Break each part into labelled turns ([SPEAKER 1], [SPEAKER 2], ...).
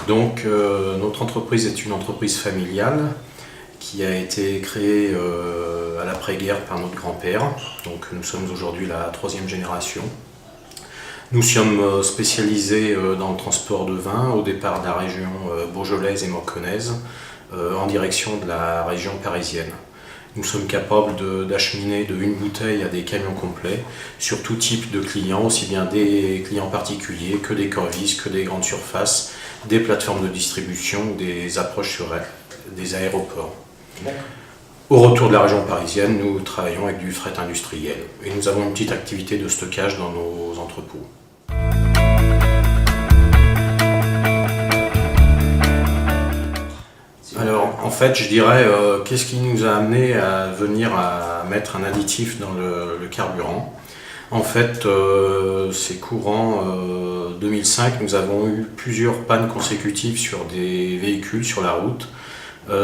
[SPEAKER 1] Donc notre entreprise est une entreprise familiale qui a été créée à l'après-guerre par notre grand-père. Donc nous sommes aujourd'hui la 3e génération. Nous sommes spécialisés dans le transport de vin au départ de la région beaujolaise et morconnaise en direction de la région parisienne. Nous sommes capables d'acheminer de une bouteille à des camions complets sur tout type de clients, aussi bien des clients particuliers que des corvistes, que des grandes surfaces, des plateformes de distribution ou des approches sur des aéroports. Au retour de la région parisienne, nous travaillons avec du fret industriel et nous avons une petite activité de stockage dans nos entrepôts. Alors en fait je dirais qu'est-ce qui nous a amené à venir à mettre un additif dans le carburant. En fait c'est courant 2005, nous avons eu plusieurs pannes consécutives sur des véhicules sur la route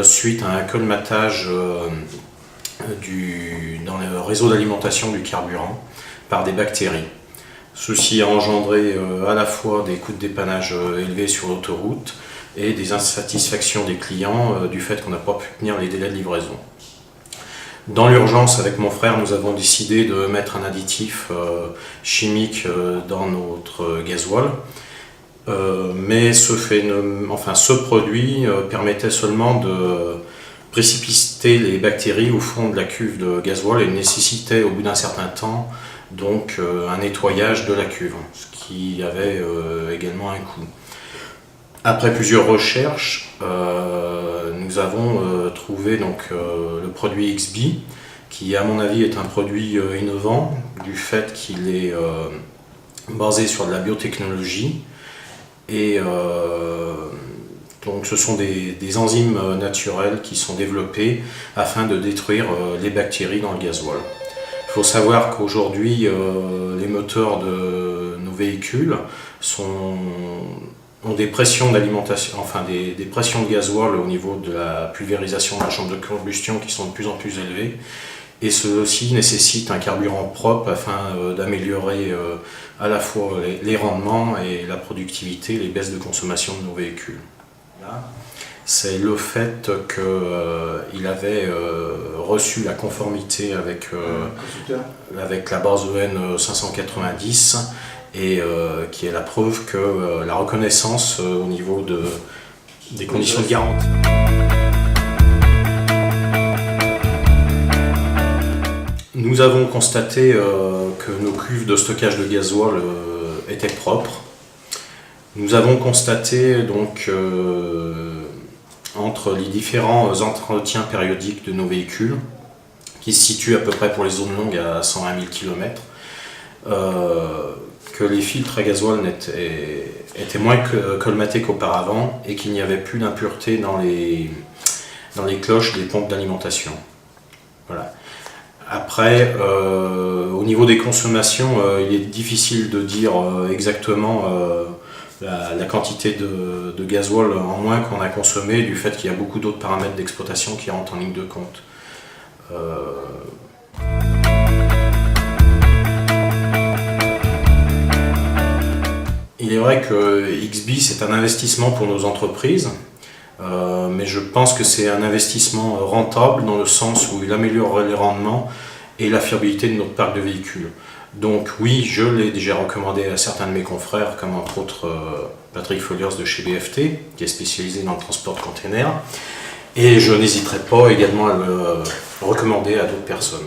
[SPEAKER 1] suite à un colmatage dans le réseau d'alimentation du carburant par des bactéries. Ceci a engendré à la fois des coûts de dépannage élevés sur l'autoroute et des insatisfactions des clients du fait qu'on n'a pas pu tenir les délais de livraison. Dans l'urgence, avec mon frère, nous avons décidé de mettre un additif chimique dans notre gasoil. Mais ce produit permettait seulement de précipiter les bactéries au fond de la cuve de gasoil et nécessitait au bout d'un certain temps donc un nettoyage de la cuve, ce qui avait également un coût. Après plusieurs recherches, nous avons trouvé donc, le produit XB, qui à mon avis est un produit innovant du fait qu'il est basé sur de la biotechnologie et donc ce sont des enzymes naturelles qui sont développées afin de détruire les bactéries dans le gasoil. Il faut savoir qu'aujourd'hui les moteurs de nos véhicules ont des pressions d'alimentation, enfin des pressions de gasoil au niveau de la pulvérisation de la chambre de combustion qui sont de plus en plus élevées. Et ceci nécessite un carburant propre afin d'améliorer à la fois les rendements et la productivité, les baisses de consommation de nos véhicules. C'est le fait qu'il avait reçu la conformité avec la base EN 590 et qui est la preuve que la reconnaissance au niveau des conditions de garantie. Nous avons constaté que nos cuves de stockage de gasoil étaient propres. Nous avons constaté donc entre les différents entretiens périodiques de nos véhicules, qui se situent à peu près pour les zones longues à 120 000 km, que les filtres à gasoil étaient moins colmatés qu'auparavant et qu'il n'y avait plus d'impuretés dans les cloches des pompes d'alimentation. Voilà. Après, au niveau des consommations, il est difficile de dire exactement la quantité de gasoil en moins qu'on a consommé du fait qu'il y a beaucoup d'autres paramètres d'exploitation qui rentrent en ligne de compte. Il est vrai que XB c'est un investissement pour nos entreprises, mais je pense que c'est un investissement rentable dans le sens où il améliore les rendements et la fiabilité de notre parc de véhicules. Donc oui, je l'ai déjà recommandé à certains de mes confrères, comme entre autres Patrick Folliers de chez BFT, qui est spécialisé dans le transport de containers, et je n'hésiterai pas également à le recommander à d'autres personnes.